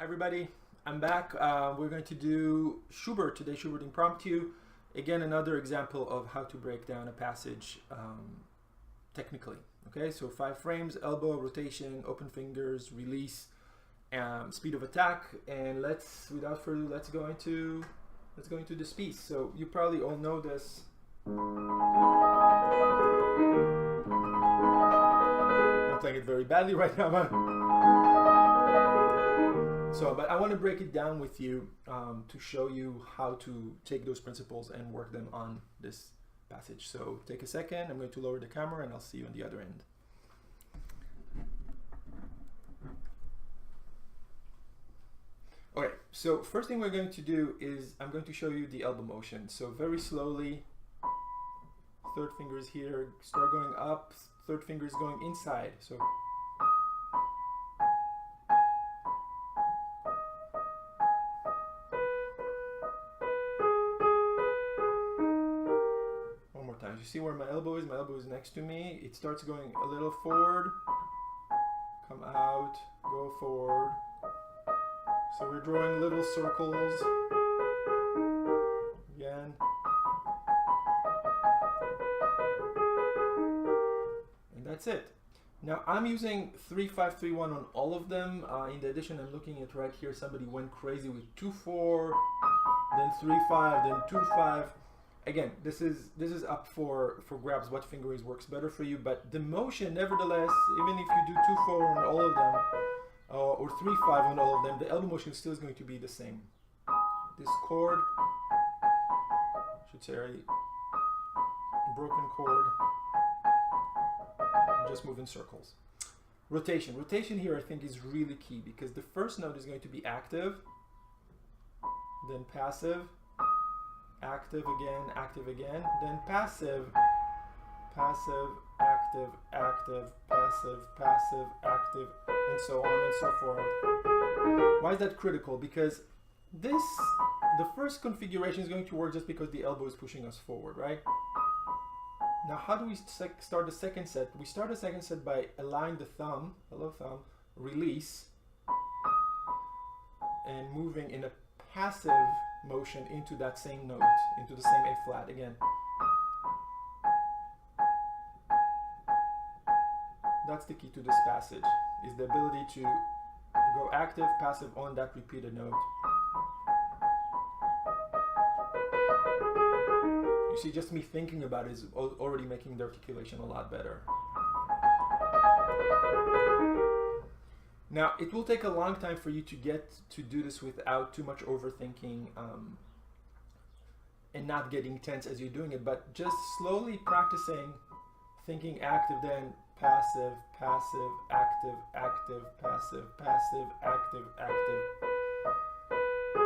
Everybody, I'm back. We're going to do Schubert today, Schubert Impromptu. Again, another example of how to break down a passage technically. Okay, so 5 frames, elbow, rotation, open fingers, release, speed of attack, and without further ado, let's go into this piece. So you probably all know this. I'm playing it very badly right now, man. But I want to break it down with you to show you how to take those principles and work them on this passage. So take a second, I'm going to lower the camera and I'll see you on the other end. Okay, so first thing we're going to do is I'm going to show you the elbow motion. So very slowly, third finger is here, start going up, third finger is going inside. So you see where my elbow is? My elbow is next to me. It starts going a little forward, come out, go forward. So we're drawing little circles. Again. And that's it. Now I'm using 3-5-3-1 on all of them. In addition, I'm looking at right here, somebody went crazy with 2-4, then 3-5, then 2-5. Again, this is up for grabs, what fingerings works better for you, but the motion, nevertheless, even if you do 2-4 on all of them, or 3-5 on all of them, the elbow motion still is going to be the same. This chord, I should say, broken chord, just move in circles. Rotation. Rotation here I think is really key because the first note is going to be active, then passive, active again, then passive, passive, active, active, passive, passive, active, and so on and so forth. Why is that critical? Because the first configuration is going to work just because the elbow is pushing us forward, right? Now how do we start the second set? We start the second set by allowing the thumb, release, and moving in a passive motion into that same note, into the same A flat again. That's the key to this passage, is the ability to go active, passive on that repeated note. You see, just me thinking about it is already making the articulation a lot better. Now, it will take a long time for you to get to do this without too much overthinking and not getting tense as you're doing it, but just slowly practicing thinking active, then passive, passive, active, active, passive, passive, active, active.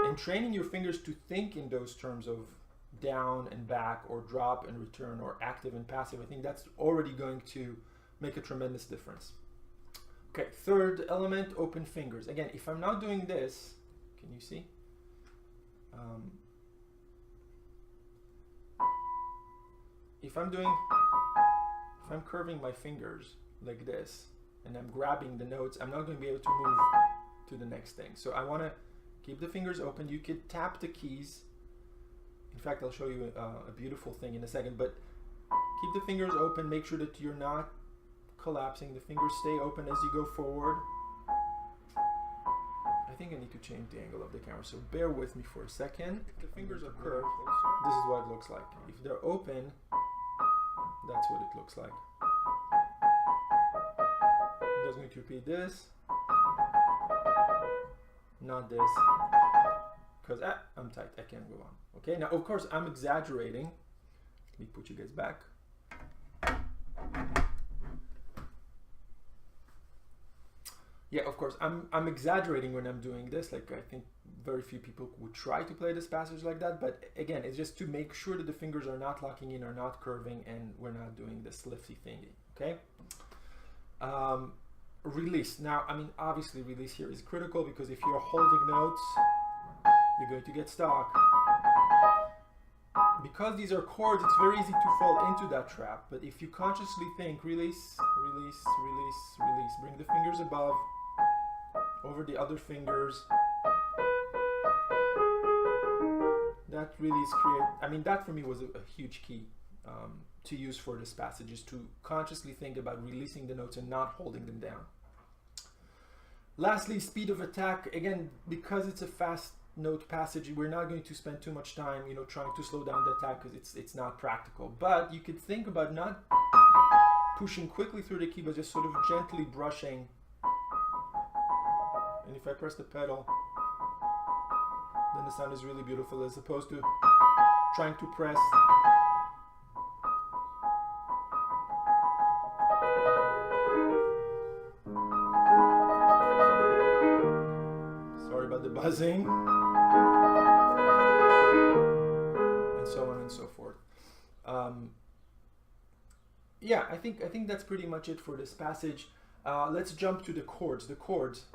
And training your fingers to think in those terms of down and back, or drop and return, or active and passive, I think that's already going to make a tremendous difference. Okay, third element, open fingers. Again, if I'm not doing this, can you see? If I'm curving my fingers like this, and I'm grabbing the notes, I'm not going to be able to move to the next thing. So I want to keep the fingers open. You could tap the keys. In fact, I'll show you a beautiful thing in a second, but keep the fingers open. Make sure that you're not collapsing. The fingers stay open as you go forward. I think I need to change the angle of the camera, so bear with me for a second. If the fingers are curved, this is what it looks like. If they're open, that's what it looks like. I'm just going to repeat this, not this, because I'm tight, I can't go on. Okay, now of course I'm exaggerating. Let me put you guys back. Yeah, of course, I'm exaggerating when I'm doing this. Like, I think very few people would try to play this passage like that. But again, it's just to make sure that the fingers are not locking in, are not curving, and we're not doing this lifty thingy, okay? Release. Now, I mean, obviously release here is critical because if you're holding notes, you're going to get stuck. Because these are chords, it's very easy to fall into that trap. But if you consciously think, release, release, release, release, bring the fingers above, over the other fingers, that really is I mean, that for me was a huge key to use for this passage, is to consciously think about releasing the notes and not holding them down. Lastly, speed of attack. Again, because it's a fast note passage, we're not going to spend too much time, you know, trying to slow down the attack, because it's not practical. But you could think about not pushing quickly through the key, but just sort of gently brushing. And if I press the pedal, then the sound is really beautiful, as opposed to trying to press. Sorry about the buzzing. And so on and so forth. Yeah, I think that's pretty much it for this passage. Let's jump to the chords. The chords.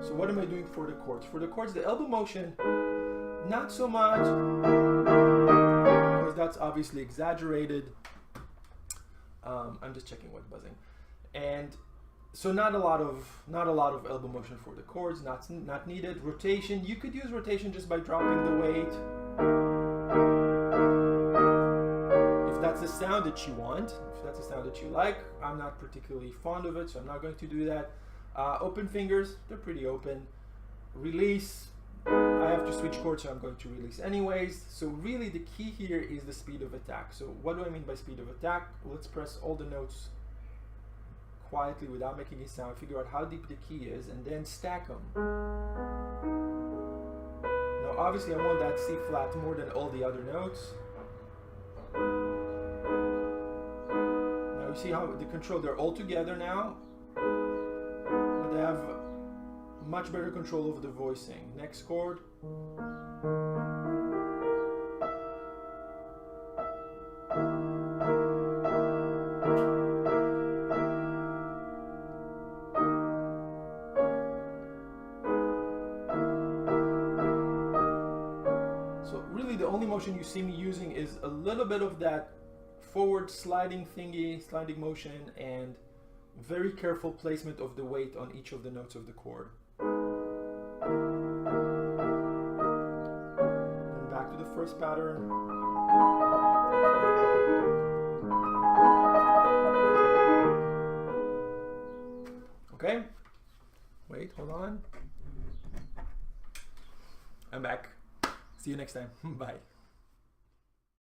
So what am I doing for the chords? For the chords, the elbow motion, not so much, because that's obviously exaggerated. I'm just checking what's buzzing, and so not a lot of elbow motion for the chords. Not needed. Rotation, you could use rotation just by dropping the weight, if that's the sound that you want, if that's the sound that you like. I'm not particularly fond of it, so I'm not going to do that. Open fingers, they're pretty open. Release, I have to switch chords, so I'm going to release anyways. So really the key here is the speed of attack. So what do I mean by speed of attack? Let's press all the notes quietly without making a sound, figure out how deep the key is, and then stack them. Now obviously I want that C flat more than all the other notes. Now you see how the control, they're all together now, but they have much better control over the voicing. Next chord. So really the only motion you see me using is a little bit of that forward sliding thingy, sliding motion, and very careful placement of the weight on each of the notes of the chord. Then back to the first pattern. Okay, wait, hold on. I'm back. See you next time. Bye.